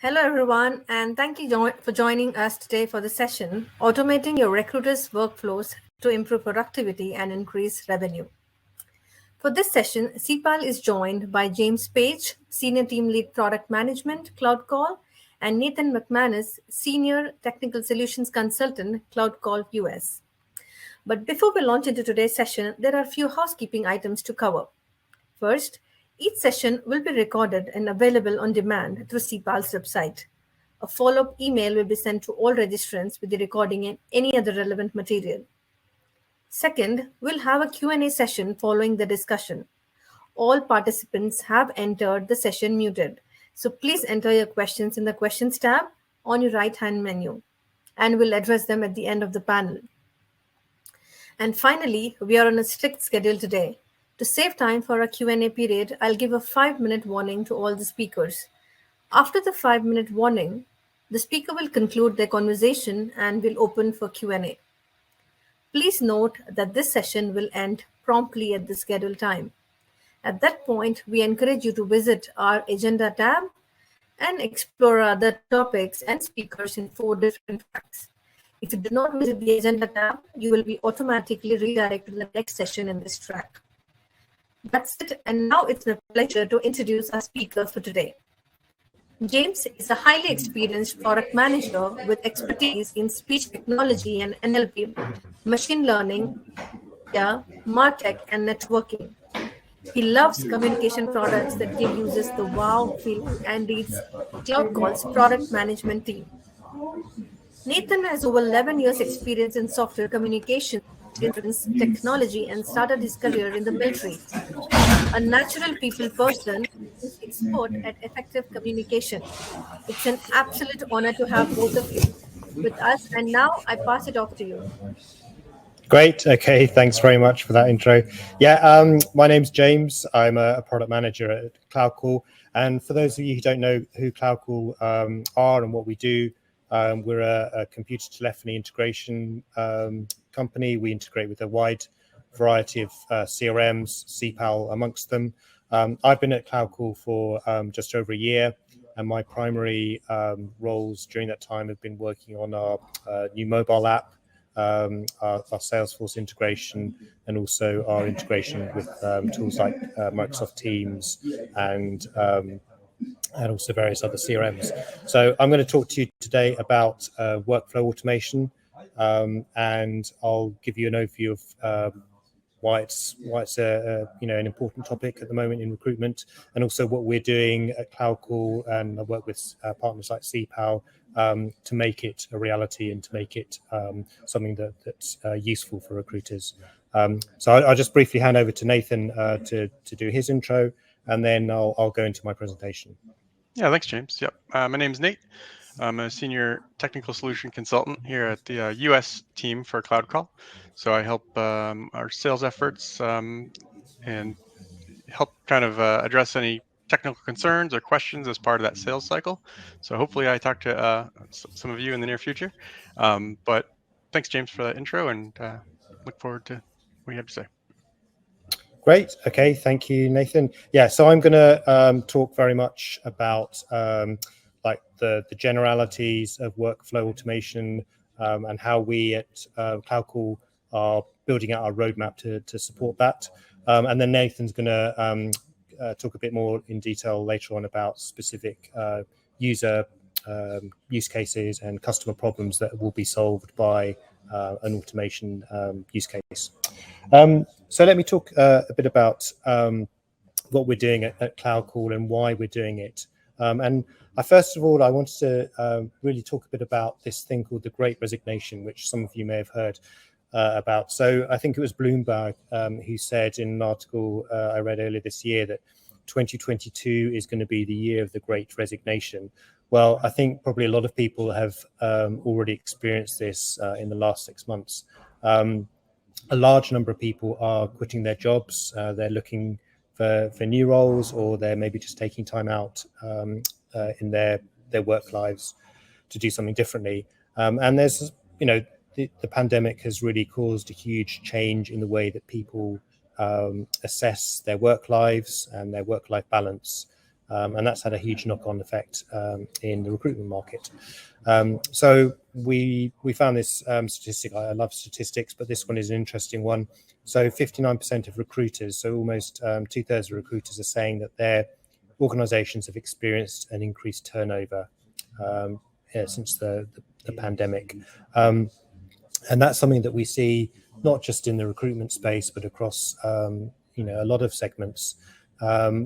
Hello, everyone, and thank you for joining us today for the session Automating Your Recruiters' Workflows to Improve Productivity and Increase Revenue. For this session, Ceipal is joined by James Page, Senior Team Lead Product Management, Cloud Call, and Nathan McManus, Senior Technical Solutions Consultant, Cloud Call US. But before we launch into today's session, there are a few housekeeping items to cover. First, each session will be recorded and available on demand through Ceipal's website. A follow-up email will be sent to all registrants with the recording and any other relevant material. Second, we'll have a Q&A session following the discussion. All participants have entered the session muted, so please enter your questions in the Questions tab on your right-hand menu, and we'll address them at the end of the panel. And finally, we are on a strict schedule today. To save time for our Q&A period, I'll give a 5-minute warning to all the speakers. After the 5-minute warning, the speaker will conclude their conversation and will open for Q&A. Please note that this session will end promptly at the scheduled time. At that point, we encourage you to visit our Agenda tab and explore other topics and speakers in 4 different tracks. If you do not visit the Agenda tab, you will be automatically redirected to the next session in this track. That's it, and now it's my pleasure to introduce our speaker for today. James is a highly experienced product manager with expertise in speech technology and NLP, machine learning, MarTech, and networking. He loves communication products that give users the wow feeling and leads Cloud Call's product management team. Nathan has over 11 years' experience in software communications, technology, and started his career in the military. A natural people person who's expert at effective communication. It's an absolute honor to have both of you with us, and now I pass it off to you. Great. Okay. Thanks very much for that intro. My name's James. I'm a product manager at Cloud Call. And for those of you who don't know who Cloud Call are and what we do, we're a computer telephony integration company. We integrate with a wide variety of CRMs, Ceipal amongst them. I've been at Cloud Call for just over a year, and my primary roles during that time have been working on our new mobile app, our Salesforce integration, and also our integration with tools like Microsoft Teams and also various other CRMs. So I'm going to talk to you today about workflow automation, and I'll give you an overview of why it's an important topic at the moment in recruitment, and also what we're doing at Cloud Call, and I work with partners like Ceipal to make it a reality and to make it something that's useful for recruiters. So I'll just briefly hand over to Nathan to do his intro, and then I'll go into my presentation. Yeah, thanks, James. Yep. My name's Nate. I'm a senior technical solution consultant here at the US team for Cloud Call. So I help our sales efforts and help kind of address any technical concerns or questions as part of that sales cycle. So hopefully I talk to some of you in the near future. But thanks, James, for that intro, and look forward to what you have to say. Great. Okay. Thank you, Nathan. Yeah. So I'm going to talk very much about like the generalities of workflow automation and how we at Cloud Call are building out our roadmap to support that. And then Nathan's going to talk a bit more in detail later on about specific user use cases and customer problems that will be solved by an automation use case. So let me talk a bit about what we're doing at Cloud Call and why we're doing it. And first of all, I wanted to really talk a bit about this thing called the Great Resignation, which some of you may have heard about. So I think it was Bloomberg who said in an article I read earlier this year that 2022 is going to be the year of the Great Resignation. Well, I think probably a lot of people have already experienced this in the last 6 months. A large number of people are quitting their jobs. They're looking for new roles, or they're maybe just taking time out in their work lives to do something differently. And there's, the pandemic has really caused a huge change in the way that people assess their work lives and their work-life balance. And that's had a huge knock-on effect in the recruitment market. So we found this statistic. I love statistics, but this one is an interesting one. So 59% of recruiters, so almost 2/3 of recruiters, are saying that their organizations have experienced an increased turnover since the pandemic. And that's something that we see not just in the recruitment space, but across a lot of segments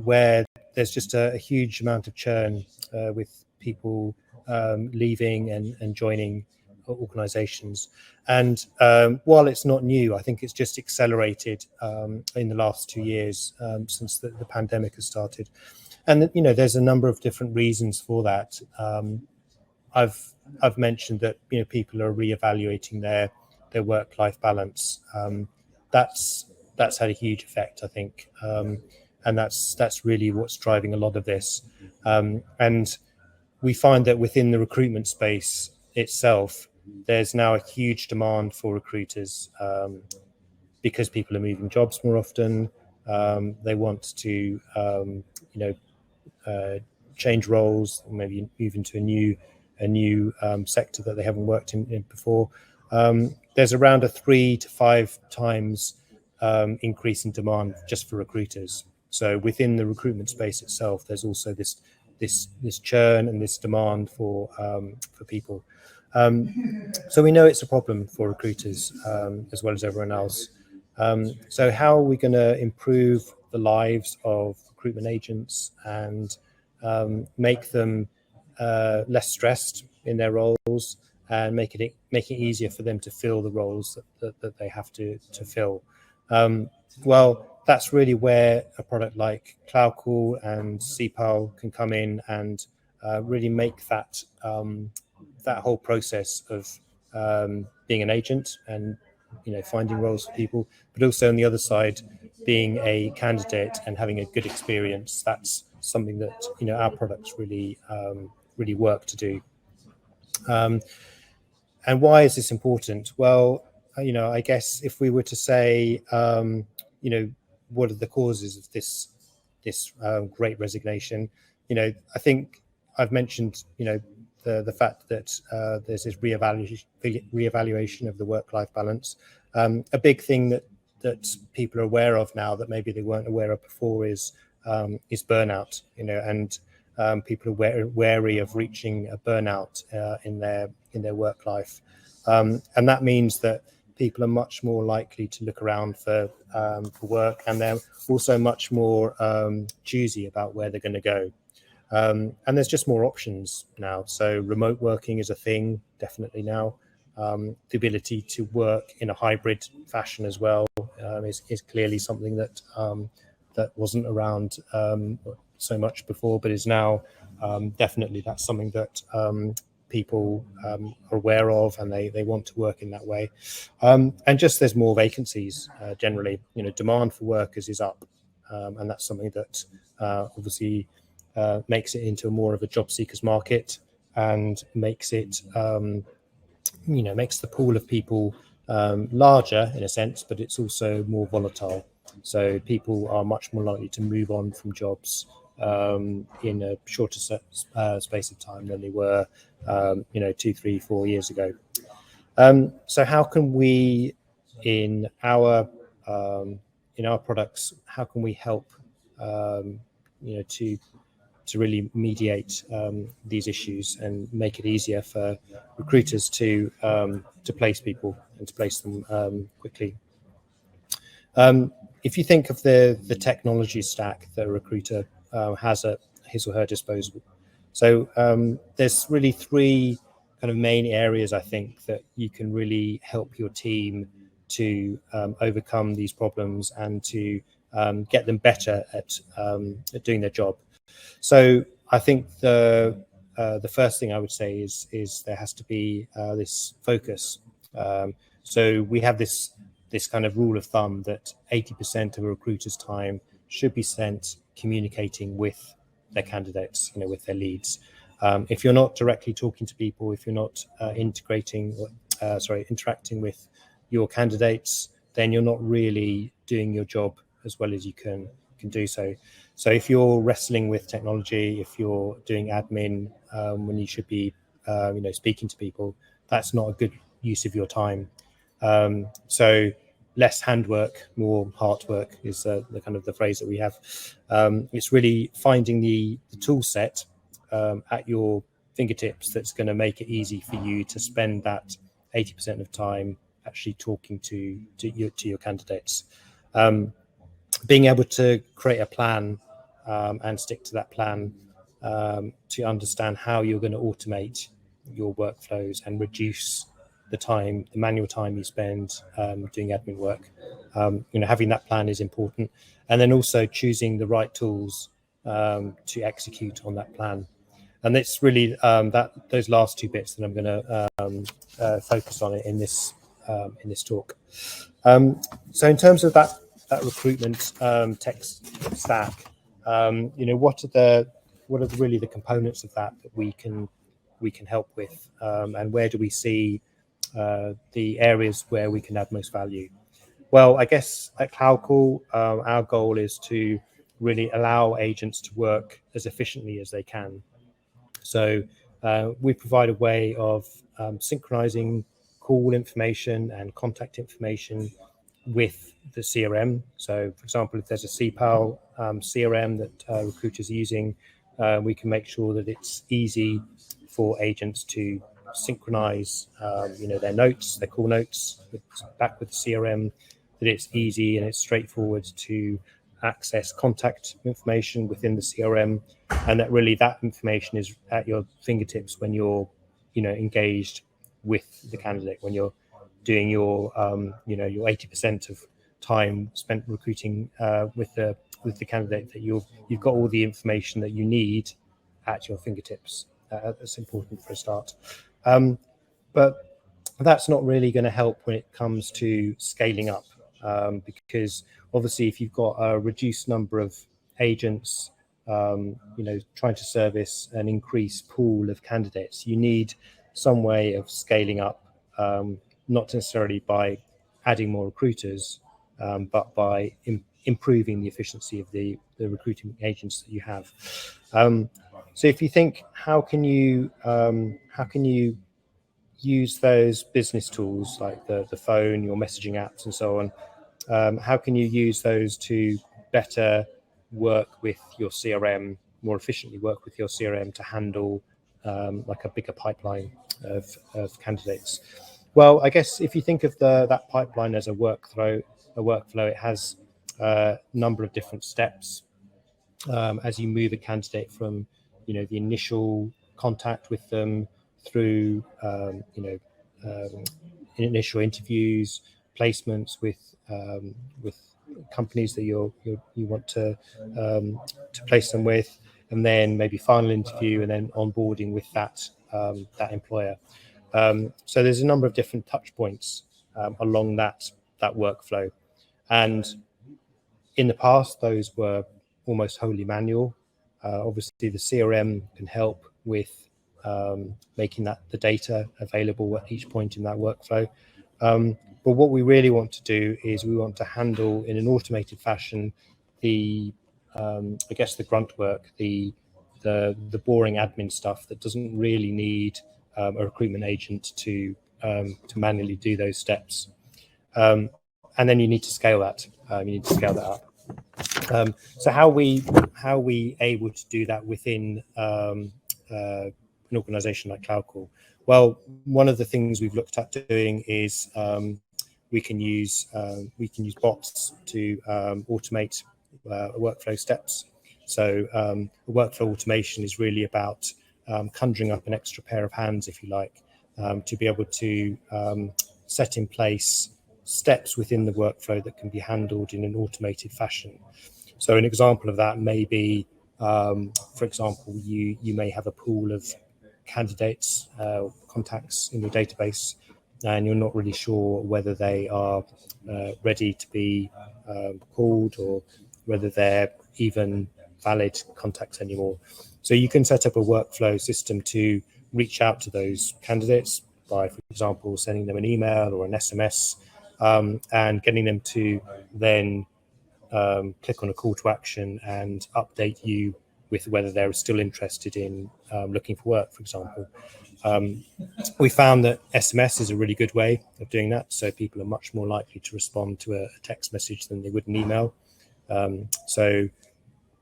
where there's just a huge amount of churn with people leaving and joining organizations. And while it's not new, I think it's just accelerated in the last 2 years since the pandemic has started. And there's a number of different reasons for that. I've mentioned that people are reevaluating their work-life balance. That's had a huge effect, I think, and that's really what's driving a lot of this. And we find that within the recruitment space itself, there's now a huge demand for recruiters because people are moving jobs more often. They want to change roles, maybe move into a new sector that they haven't worked in before. There's around a 3 to 5 times increase in demand just for recruiters. So within the recruitment space itself, there's also this churn and this demand for people. So we know it's a problem for recruiters as well as everyone else. So how are we going to improve the lives of recruitment agents and make them less stressed in their roles and make it easier for them to fill the roles that they have to fill? Well, that's really where a product like Cloud Call and Ceipal can come in and really make that whole process of being an agent and finding roles for people, but also on the other side, being a candidate and having a good experience. That's something that our products really work to do. And why is this important? Well, I guess if we were to say, what are the causes of this great resignation? I think I've mentioned, the fact that there's this reevaluation of the work-life balance. A big thing that people are aware of now that maybe they weren't aware of before is burnout. And people are wary of reaching a burnout in their work life, and that means that people are much more likely to look around for work, and they're also much more choosy about where they're going to go. And there's just more options now. So remote working is a thing, definitely now. The ability to work in a hybrid fashion as well is clearly something that wasn't around so much before, but is now definitely. That's something that people are aware of, and they want to work in that way. And just there's more vacancies generally. Demand for workers is up, and that's something that obviously makes it into more of a job seekers market, and makes it makes the pool of people larger in a sense, but it's also more volatile. So people are much more likely to move on from jobs in a shorter space of time than they were 2, 3, 4 years ago. So how can we in our products, how can we help to really mediate these issues and make it easier for recruiters to place people and to place them quickly? If you think of the technology stack that a recruiter has at his or her disposal, so there's really 3 kind of main areas I think that you can really help your team to overcome these problems and to get them better at doing their job. So I think the first thing I would say is there has to be this focus. So we have this kind of rule of thumb that 80% of a recruiter's time should be spent communicating with their candidates, with their leads. If you're not directly talking to people, if you're not interacting with your candidates, then you're not really doing your job as well as you can can do so. So if you're wrestling with technology, if you're doing admin when you should be speaking to people, that's not a good use of your time. So less handwork, more heart work is the kind of the phrase that we have. It's really finding the tool set at your fingertips that's going to make it easy for you to spend that 80% of time actually talking to your candidates. Being able to create a plan and stick to that plan to understand how you're going to automate your workflows and reduce the manual time you spend doing admin work. Having that plan is important, and then also choosing the right tools to execute on that plan. And it's really those last two bits that I'm going to focus on in this talk. So in terms of that recruitment tech stack, what are really the components of that we can help with, and where do we see the areas where we can add most value? Well, I guess at Cloud Call, our goal is to really allow agents to work as efficiently as they can. So we provide a way of synchronizing call information and contact information with the CRM. So, for example, if there's a Ceipal CRM that recruiters are using, we can make sure that it's easy for agents to synchronize, their notes, their call notes back with the CRM. That it's easy and it's straightforward to access contact information within the CRM, and that really that information is at your fingertips when you're, engaged with the candidate, when you're doing your 80% of time spent recruiting with the candidate, that you've got all the information that you need at your fingertips. That's important for a start. But that's not really going to help when it comes to scaling up, because obviously if you've got a reduced number of agents trying to service an increased pool of candidates, you need some way of scaling up, not necessarily by adding more recruiters, but by improving the efficiency of the recruiting agents that you have. So if you think, how can you use those business tools like the phone, your messaging apps and so on, how can you use those to better work with your CRM, more efficiently work with your CRM to handle like a bigger pipeline of candidates? Well, I guess if you think of that pipeline as a workflow, it has a number of different steps as you move a candidate from, the initial contact with them through, initial interviews, placements with companies that you want to place them with, and then maybe final interview, and then onboarding with that employer. So there's a number of different touch points along that workflow, and in the past those were almost wholly manual. Obviously the CRM can help with making the data available at each point in that workflow. But what we really want to do is we want to handle in an automated fashion the grunt work, the boring admin stuff that doesn't really need a recruitment agent to manually do those steps. And then you need to scale that. Up. So how are we able to do that within an organization like Cloud Call? Well, one of the things we've looked at doing is we can use bots to automate workflow steps. So workflow automation is really about conjuring up an extra pair of hands, if you like, to be able to set in place steps within the workflow that can be handled in an automated fashion. So an example of that may be, for example, you may have a pool of candidates, contacts in your database, and you're not really sure whether they are ready to be called or whether they're even valid contacts anymore. So you can set up a workflow system to reach out to those candidates by, for example, sending them an email or an SMS, and getting them to then click on a call to action and update you with whether they're still interested in looking for work, for example. We found that SMS is a really good way of doing that. So people are much more likely to respond to a text message than they would an email. So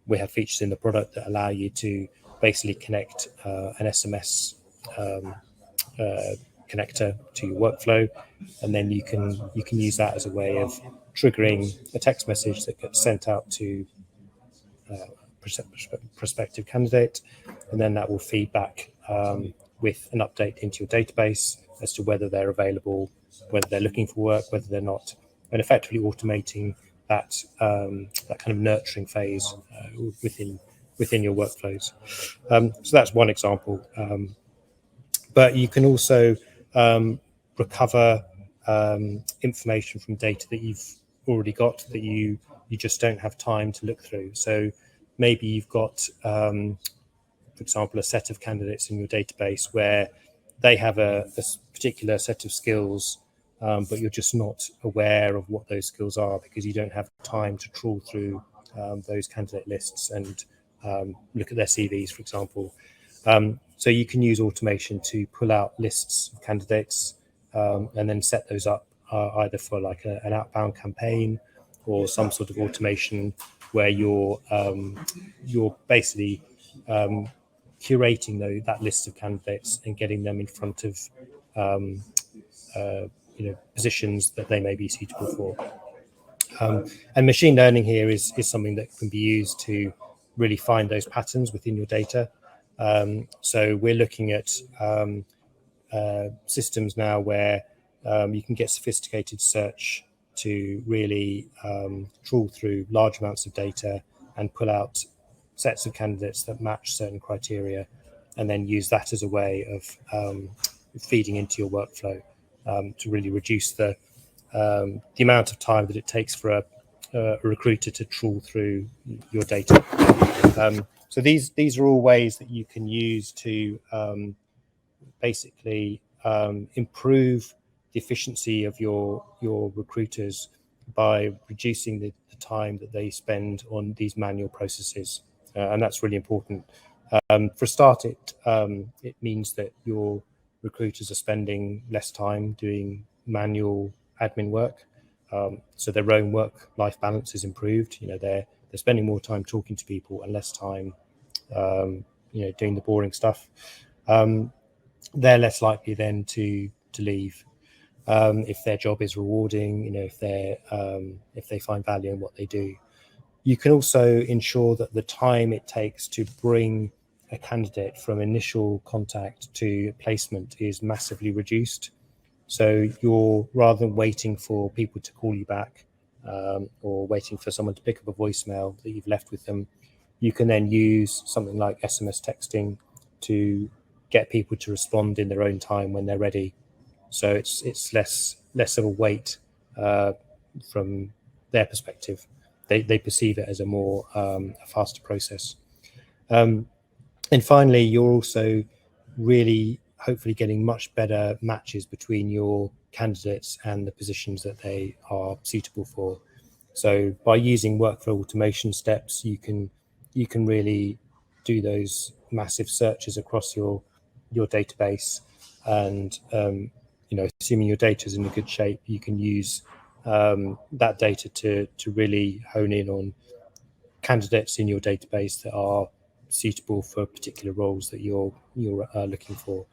we have features in the product that allow you to basically connect an SMS connector to your workflow, and then you can use that as a way of triggering a text message that gets sent out to prospective candidate, and then that will feed back with an update into your database as to whether they're available, whether they're looking for work, whether they're not, and effectively automating that that kind of nurturing phase within your workflows. So that's one example. But you can also recover information from data that you've already got that you just don't have time to look through. So maybe you've got, for example, a set of candidates in your database where they have a particular set of skills, but you're just not aware of what those skills are because you don't have time to trawl through those candidate lists and look at their CVs, for example. So you can use automation to pull out lists of candidates and then set those up either for like an outbound campaign or some sort of automation where you're basically curating that list of candidates and getting them in front of positions that they may be suitable for. And machine learning here is something that can be used to really find those patterns within your data. So we're looking at systems now where you can get sophisticated search to really trawl through large amounts of data and pull out sets of candidates that match certain criteria, and then use that as a way of feeding into your workflow to really reduce the amount of time that it takes for a recruiter to trawl through your data. So these are all ways that you can use to basically improve the efficiency of your recruiters by reducing the time that they spend on these manual processes, and that's really important. For a start, it means that your recruiters are spending less time doing manual admin work, so their own work-life balance is improved. They're spending more time talking to people and less time doing the boring stuff. They're less likely then to leave if their job is rewarding, if they find value in what they do. You can also ensure that the time it takes to bring a candidate from initial contact to placement is massively reduced. So rather than waiting for people to call you back or waiting for someone to pick up a voicemail that you've left with them, you can then use something like SMS texting to get people to respond in their own time when they're ready. So it's less of a wait from their perspective. They perceive it as a faster process. And finally, you're also really hopefully getting much better matches between your candidates and the positions that they are suitable for. So by using workflow automation steps, you can really do those massive searches across your database, and assuming your data is in a good shape, you can use that data to really hone in on candidates in your database that are suitable for particular roles that you're looking for.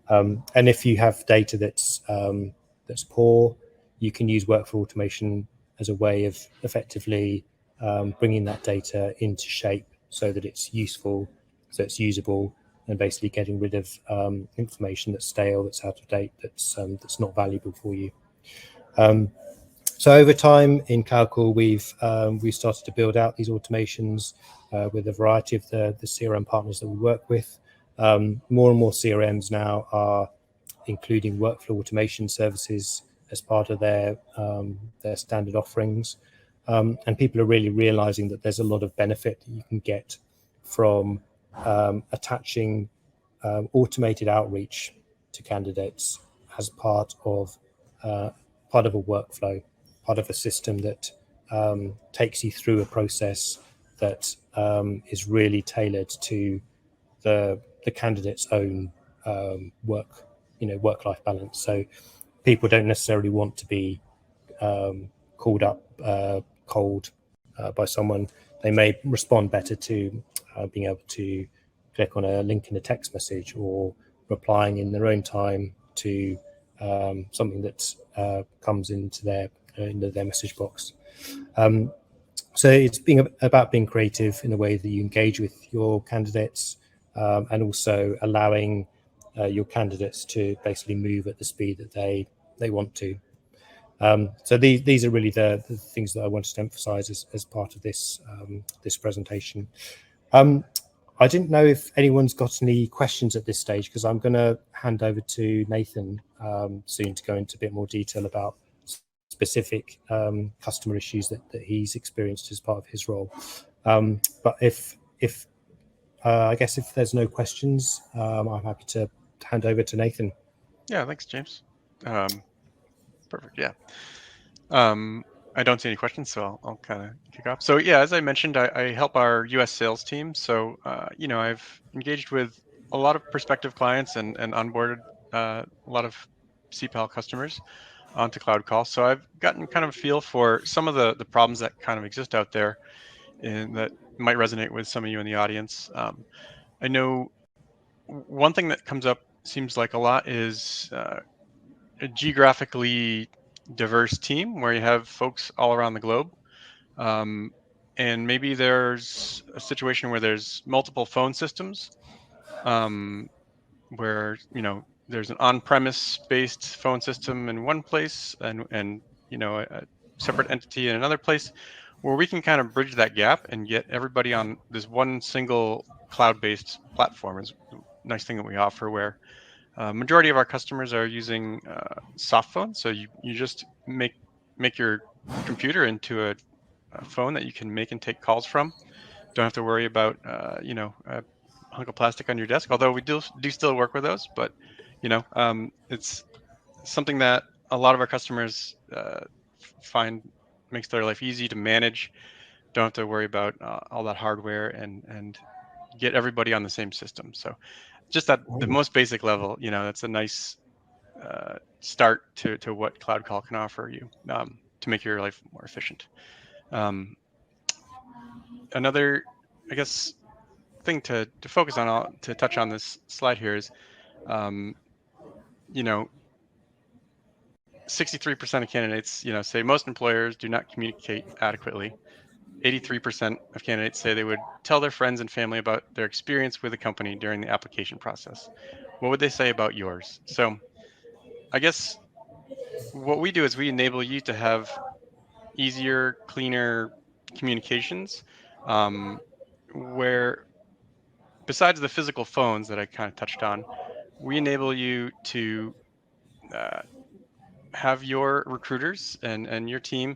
And if you have data that's poor, you can use workflow automation as a way of effectively bringing that data into shape so that it's useful, so it's usable, and basically getting rid of information that's stale, that's out of date, that's not valuable for you. So over time in Cloud Call, we've started to build out these automations with a variety of the CRM partners that we work with. More and more CRMs now are including workflow automation services as part of their standard offerings, and people are really realizing that there's a lot of benefit that you can get from attaching automated outreach to candidates as part of a workflow, part of a system that takes you through a process that is really tailored to the candidate's own work-life balance. So people don't necessarily want to be called up cold by someone. They may respond better to being able to click on a link in a text message or replying in their own time to something that comes into their message box. So it's about being creative in the way that you engage with your candidates, and also allowing your candidates to basically move at the speed that they want to. So these are really the things that I wanted to emphasize as part of this this presentation. I didn't know if anyone's got any questions at this stage, because I'm going to hand over to Nathan soon to go into a bit more detail about specific customer issues that he's experienced as part of his role. But if I guess if there's no questions, I'm happy to hand over to Nathan. Yeah, thanks, James. Perfect. Yeah. I don't see any questions, so I'll kind of kick off. So yeah, as I mentioned, I help our U.S. sales team. So I've engaged with a lot of prospective clients and onboarded a lot of Ceipal customers onto Cloud Call. So I've gotten kind of a feel for some of the problems that kind of exist out there and that might resonate with some of you in the audience. I know one thing that comes up seems like a lot is a geographically diverse team where you have folks all around the globe. And maybe there's a situation where there's multiple phone systems, where there's an on-premise based phone system in one place and a separate entity in another place, where we can kind of bridge that gap and get everybody on this one single cloud-based platform. Is a nice thing that we offer, where majority of our customers are using soft phones. So you just make your computer into a phone that you can make and take calls from. Don't have to worry about a hunk of plastic on your desk. Although we do still work with those, but it's something that a lot of our customers find makes their life easy to manage. Don't have to worry about all that hardware and get everybody on the same system. So just at the most basic level, that's a nice start to what Cloud Call can offer you to make your life more efficient. Another, I guess, thing to focus on, to touch on this slide here is, 63% of candidates, say most employers do not communicate adequately. 83% of candidates say they would tell their friends and family about their experience with a company during the application process. What would they say about yours? So I guess what we do is we enable you to have easier, cleaner communications, where besides the physical phones that I kind of touched on, we enable you to have your recruiters and your team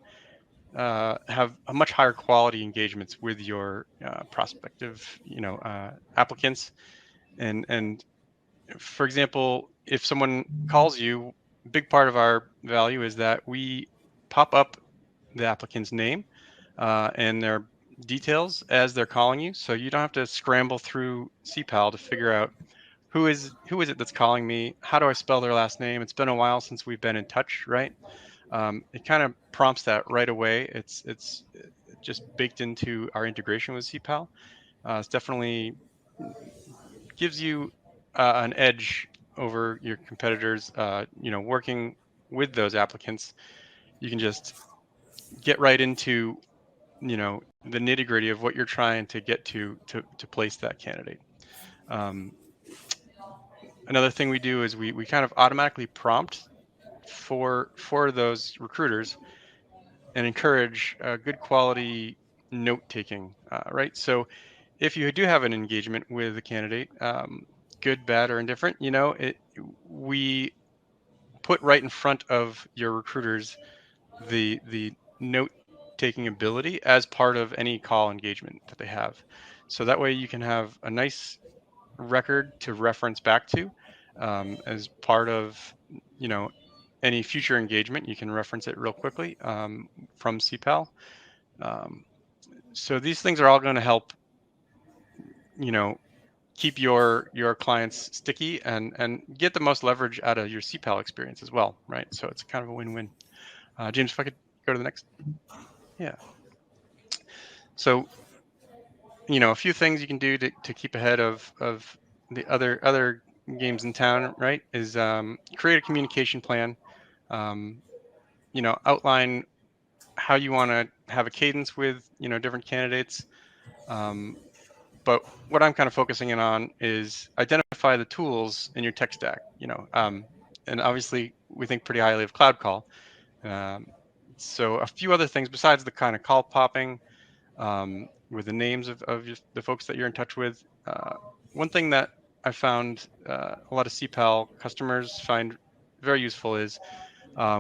have a much higher quality engagements with your prospective, applicants. And for example, if someone calls you, a big part of our value is that we pop up the applicant's name and their details as they're calling you, so you don't have to scramble through Ceipal to figure out who is it that's calling me, how do I spell their last name, it's been a while since we've been in touch, right? It kind of prompts that right away. It's just baked into our integration with Ceipal. It's definitely gives you an edge over your competitors. Working with those applicants, you can just get right into the nitty gritty of what you're trying to get to place that candidate. Another thing we do is we kind of automatically prompt for those recruiters and encourage good quality note taking, right? So if you do have an engagement with a candidate, good, bad, or indifferent, we put right in front of your recruiters the note taking ability as part of any call engagement that they have. So that way you can have a nice record to reference back to as part of any future engagement. You can reference it real quickly from Ceipal. So these things are all going to help, keep your clients sticky and get the most leverage out of your Ceipal experience as well, right? So it's kind of a win-win. James, if I could go to the next. Yeah. So, a few things you can do to keep ahead of the other games in town, right? Is create a communication plan. Um, outline how you want to have a cadence with different candidates. Um, but what I'm kind of focusing in on is identify the tools in your tech stack. And obviously we think pretty highly of Cloud Call. Um, so a few other things besides the kind of call popping with the names of the folks that you're in touch with. One thing that I found a lot of CPAL customers find very useful is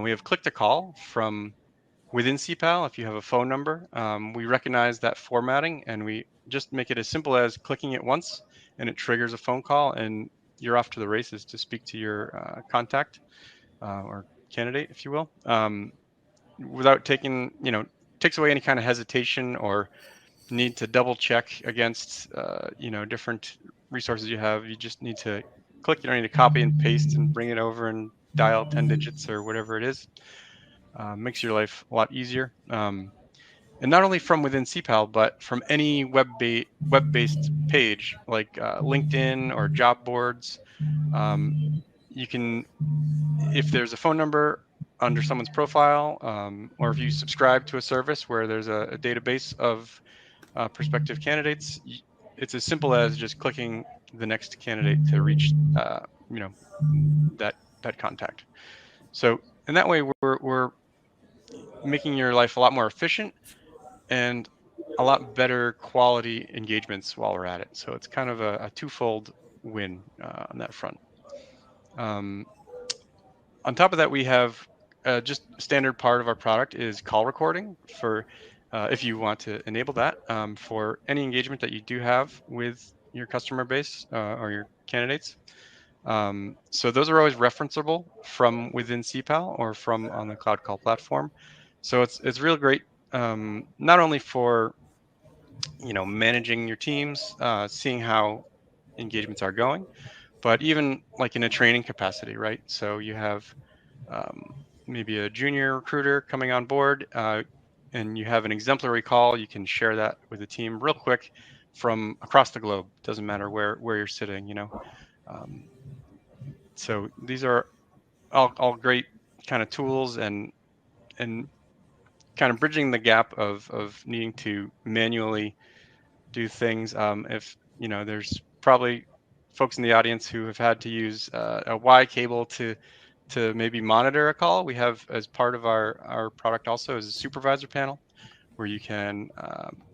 we have click to call from within CPAL. If you have a phone number, we recognize that formatting and we just make it as simple as clicking it once and it triggers a phone call and you're off to the races to speak to your contact or candidate, if you will, without taking, takes away any kind of hesitation or need to double check against, different resources you have. You just need to click. You don't need to copy and paste and bring it over and dial 10 digits or whatever it is. Makes your life a lot easier. And not only from within CPAL, but from any web-based page like LinkedIn or job boards. Um, you can, if there's a phone number under someone's profile, or if you subscribe to a service where there's a database of prospective candidates, it's as simple as just clicking the next candidate to reach, you know, that contact. So in that way, we're making your life a lot more efficient and a lot better quality engagements while we're at it. So it's kind of a twofold win on that front. On top of that, we have just standard part of our product is call recording for if you want to enable that for any engagement that you do have with your customer base or your candidates. So those are always referenceable from within CPAL or from on the Cloud Call platform. So it's real great, not only for managing your teams, seeing how engagements are going, but even like in a training capacity, right? So you have um, maybe a junior recruiter coming on board, and you have an exemplary call. You can share that with the team real quick from across the globe. Doesn't matter where you're sitting, Um, so these are all great kind of tools and kind of bridging the gap of needing to manually do things. If there's probably folks in the audience who have had to use a Y cable to maybe monitor a call. We have as part of our product also is a supervisor panel where you can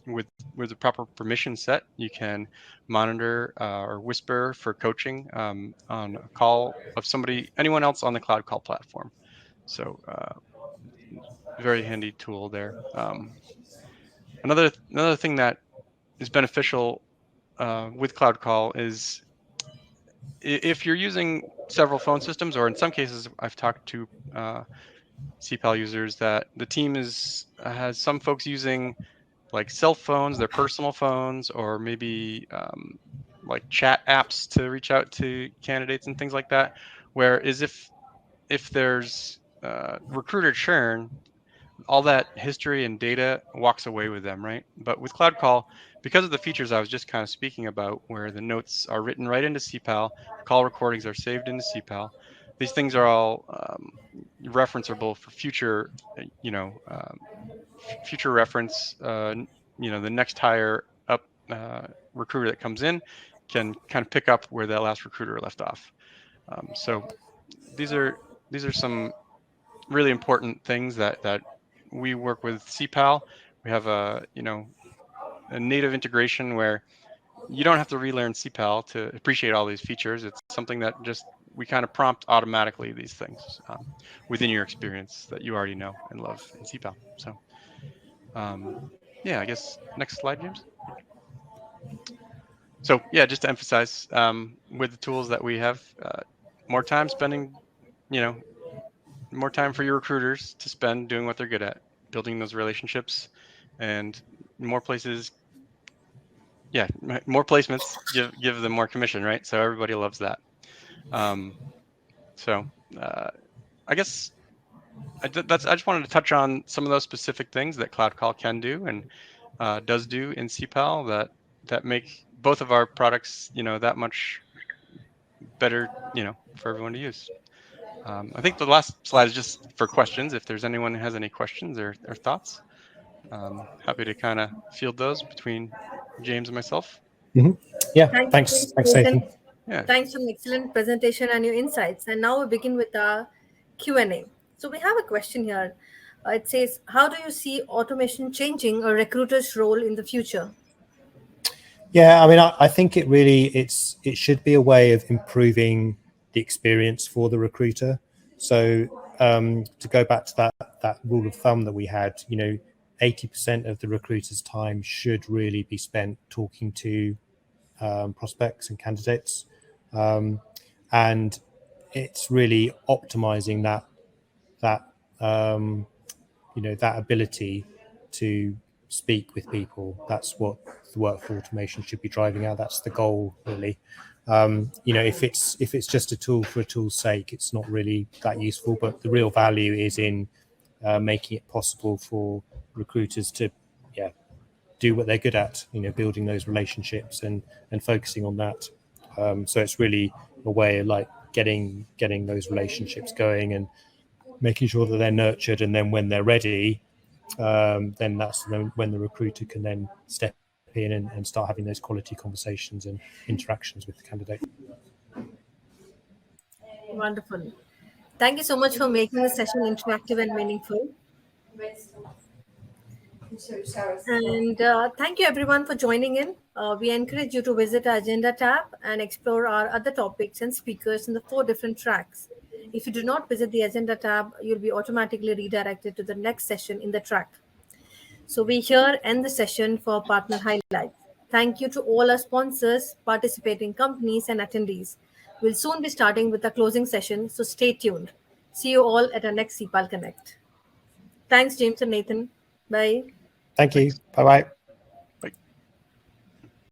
with the proper permission set, you can monitor or whisper for coaching on a call of anyone else on the Cloud Call platform. So very handy tool there. Another thing that is beneficial with Cloud Call is if you're using several phone systems, or in some cases, I've talked to CPAL users that the team has some folks using like cell phones, their personal phones, or maybe like chat apps to reach out to candidates and things like that. Whereas if there's recruiter churn, all that history and data walks away with them, right? But with Cloud Call, because of the features I was just kind of speaking about, where the notes are written right into CPAL, the call recordings are saved into CPAL, these things are all referenceable for future, future reference. The next hire up recruiter that comes in can kind of pick up where that last recruiter left off. So these are some really important things that we work with CPAL. We have a native integration where you don't have to relearn CPAL to appreciate all these features. It's something that just we kind of prompt automatically these things within your experience that you already know and love in CPAL. So yeah, I guess next slide, James. So yeah, just to emphasize with the tools that we have, more time spending, more time for your recruiters to spend doing what they're good at, building those relationships and more places, yeah, more placements give them more commission, right? So everybody loves that. So I guess I just wanted to touch on some of those specific things that Cloud Call can do and does do in Ceipal that make both of our products, that much better, for everyone to use. I think the last slide is just for questions. If there's anyone who has any questions or thoughts, happy to kind of field those between James and myself. Yeah, Thank you, thanks, Nathan. Nathan. Yeah. Thanks for an excellent presentation and your insights. And now we begin with our Q&A. So we have a question here. It says, how do you see automation changing a recruiter's role in the future? Yeah, I mean, I think it should be a way of improving the experience for the recruiter. So to go back to that rule of thumb that we had, 80% of the recruiter's time should really be spent talking to prospects and candidates, and it's really optimizing that that ability to speak with people. That's what the workflow automation should be driving at. That's the goal, really. If it's just a tool for a tool's sake, it's not really that useful. But the real value is in making it possible for recruiters to, do what they're good at. Building those relationships and focusing on that. So it's really a way of like getting those relationships going and making sure that they're nurtured, and then when they're ready, then that's when the recruiter can then step in and start having those quality conversations and interactions with the candidate. Wonderful. Thank you so much for making the session interactive and meaningful. And thank you everyone for joining in. We encourage you to visit our agenda tab and explore our other topics and speakers in the 4 different tracks. If you do not visit the agenda tab, you'll be automatically redirected to the next session in the track. So we here end the session for partner highlights. Thank you to all our sponsors, participating companies, and attendees. We'll soon be starting with the closing session, so stay tuned. See you all at our next Ceipal Connect. Thanks, James and Nathan. Bye. Thank you. Bye-bye.